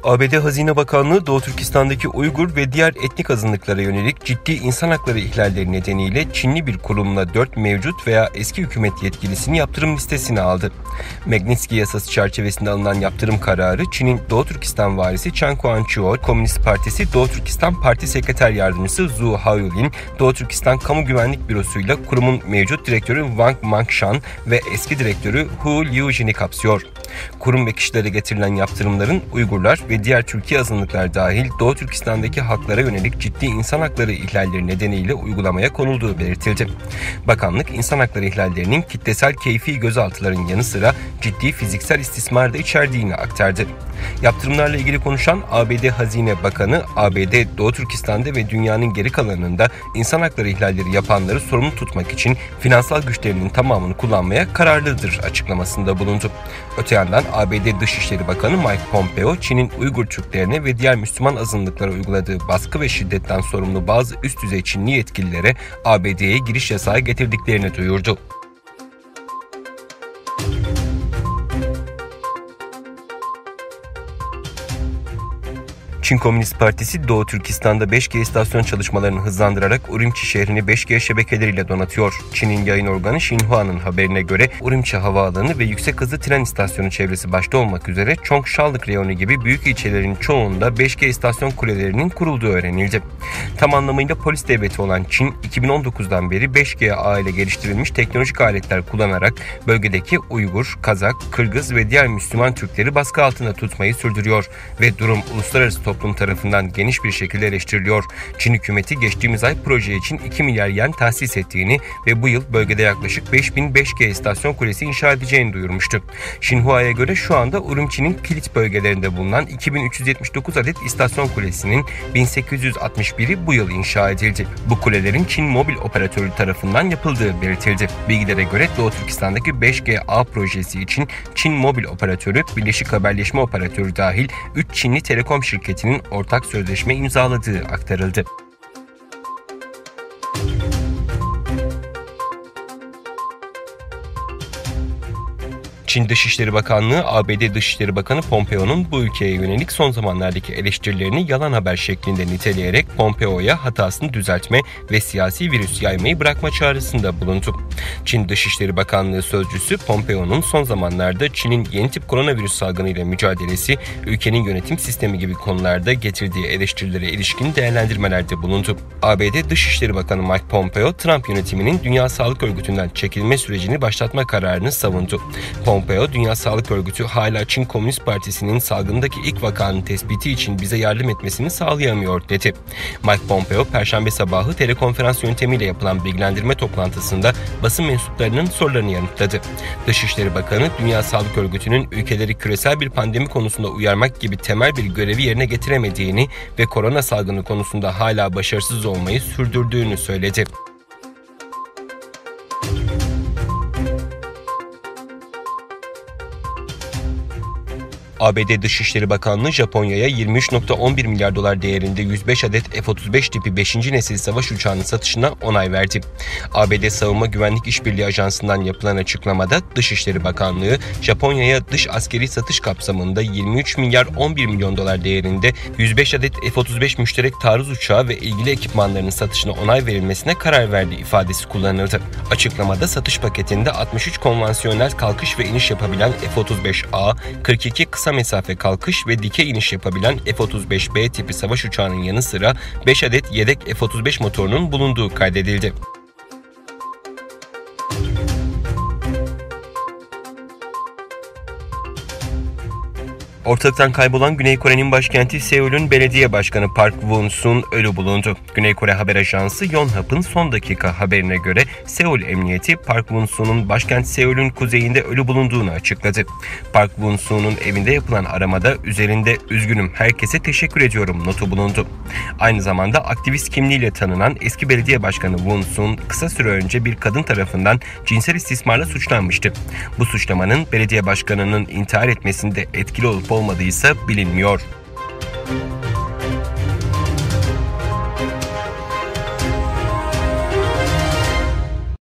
ABD Hazine Bakanlığı, Doğu Türkistan'daki Uygur ve diğer etnik azınlıklara yönelik ciddi insan hakları ihlalleri nedeniyle Çinli bir kurumla 4 mevcut veya eski hükümet yetkilisini yaptırım listesine aldı. Magnitsky yasası çerçevesinde alınan yaptırım kararı, Çin'in Doğu Türkistan valisi Chen Quanqiu, Komünist Partisi Doğu Türkistan Parti Sekreter Yardımcısı Zhu Haoyulin, Doğu Türkistan Kamu Güvenlik Bürosu'yla kurumun mevcut direktörü Wang Mangshan ve eski direktörü Hu Liujin'i kapsıyor. Kurum ve kişilere getirilen yaptırımların Uygurlar ve diğer Türkiye azınlıklar dahil Doğu Türkistan'daki halklara yönelik ciddi insan hakları ihlalleri nedeniyle uygulamaya konulduğu belirtildi. Bakanlık, insan hakları ihlallerinin kitlesel keyfi gözaltıların yanı sıra ciddi fiziksel istismar da içerdiğini aktardı. Yaptırımlarla ilgili konuşan ABD Hazine Bakanı, ABD Doğu Türkistan'da ve dünyanın geri kalanında insan hakları ihlalleri yapanları sorumlu tutmak için finansal güçlerinin tamamını kullanmaya kararlıdır açıklamasında bulundu. Öte yandan ABD Dışişleri Bakanı Mike Pompeo, Çin'in Uygur Türklerine ve diğer Müslüman azınlıklara uyguladığı baskı ve şiddetten sorumlu bazı üst düzey Çinli yetkililere ABD'ye giriş yasağı getirdiklerini duyurdu. Çin Komünist Partisi Doğu Türkistan'da 5G istasyon çalışmalarını hızlandırarak Urumçi şehrini 5G şebekeleriyle donatıyor. Çin'in yayın organı Xinhua'nın haberine göre Urumçi Havaalanı ve yüksek hızlı tren istasyonu çevresi başta olmak üzere Çongshallık reyonu gibi büyük ilçelerin çoğunda 5G istasyon kulelerinin kurulduğu öğrenildi. Tam anlamıyla polis devleti olan Çin, 2019'dan beri 5G ağ ile geliştirilmiş teknolojik aletler kullanarak bölgedeki Uygur, Kazak, Kırgız ve diğer Müslüman Türkleri baskı altında tutmayı sürdürüyor ve durum uluslararası toplum tarafından geniş bir şekilde eleştiriliyor. Çin hükümeti geçtiğimiz ay proje için 2 milyar yen tahsis ettiğini ve bu yıl bölgede yaklaşık 5000 5G istasyon kulesi inşa edeceğini duyurmuştu. Xinhua'ya göre şu anda Urumçi'nin kilit bölgelerinde bulunan 2379 adet istasyon kulesinin 1861'i bu yıl inşa edildi. Bu kulelerin Çin mobil operatörü tarafından yapıldığı belirtildi. Bilgilere göre Doğu Türkistan'daki 5G ağ projesi için Çin mobil operatörü, Birleşik Haberleşme Operatörü dahil 3 Çinli telekom şirketinin ortak sözleşme imzaladığı aktarıldı. Çin Dışişleri Bakanlığı, ABD Dışişleri Bakanı Pompeo'nun bu ülkeye yönelik son zamanlardaki eleştirilerini yalan haber şeklinde niteleyerek Pompeo'ya hatasını düzeltme ve siyasi virüs yaymayı bırakma çağrısında bulundu. Çin Dışişleri Bakanlığı sözcüsü Pompeo'nun son zamanlarda Çin'in yeni tip koronavirüs salgınıyla mücadelesi, ülkenin yönetim sistemi gibi konularda getirdiği eleştirilere ilişkin değerlendirmelerde bulundu. ABD Dışişleri Bakanı Mike Pompeo, Trump yönetiminin Dünya Sağlık Örgütü'nden çekilme sürecini başlatma kararını savundu. Pompeo, Dünya Sağlık Örgütü hala Çin Komünist Partisi'nin salgındaki ilk vakanın tespiti için bize yardım etmesini sağlayamıyor dedi. Mike Pompeo, Perşembe sabahı telekonferans yöntemiyle yapılan bilgilendirme toplantısında basın mensuplarının sorularını yanıtladı. Dışişleri Bakanı, Dünya Sağlık Örgütü'nün ülkeleri küresel bir pandemi konusunda uyarmak gibi temel bir görevi yerine getiremediğini ve korona salgını konusunda hala başarısız olmayı sürdürdüğünü söyledi. ABD Dışişleri Bakanlığı, Japonya'ya 23.11 milyar dolar değerinde 105 adet F-35 tipi 5. nesil savaş uçağının satışına onay verdi. ABD Savunma Güvenlik İşbirliği Ajansı'ndan yapılan açıklamada Dışişleri Bakanlığı, Japonya'ya dış askeri satış kapsamında 23 milyar 11 milyon dolar değerinde 105 adet F-35 müşterek taarruz uçağı ve ilgili ekipmanlarının satışına onay verilmesine karar verdiği ifadesi kullanıldı. Açıklamada satış paketinde 63 konvansiyonel kalkış ve iniş yapabilen F-35A, 42 kısa mesafe kalkış ve dikey iniş yapabilen F-35B tipi savaş uçağının yanı sıra 5 adet yedek F-35 motorunun bulunduğu kaydedildi. Ortalıktan kaybolan Güney Kore'nin başkenti Seul'ün belediye başkanı Park Won-sun ölü bulundu. Güney Kore haber ajansı Yonhap'ın son dakika haberine göre Seul Emniyeti Park Won-sun'un başkent Seul'ün kuzeyinde ölü bulunduğunu açıkladı. Park Won-sun'un evinde yapılan aramada üzerinde "Üzgünüm, herkese teşekkür ediyorum" notu bulundu. Aynı zamanda aktivist kimliğiyle tanınan eski belediye başkanı Won-sun kısa süre önce bir kadın tarafından cinsel istismarla suçlanmıştı. Bu suçlamanın belediye başkanının intihar etmesinde etkili olup olmadıysa bilinmiyor.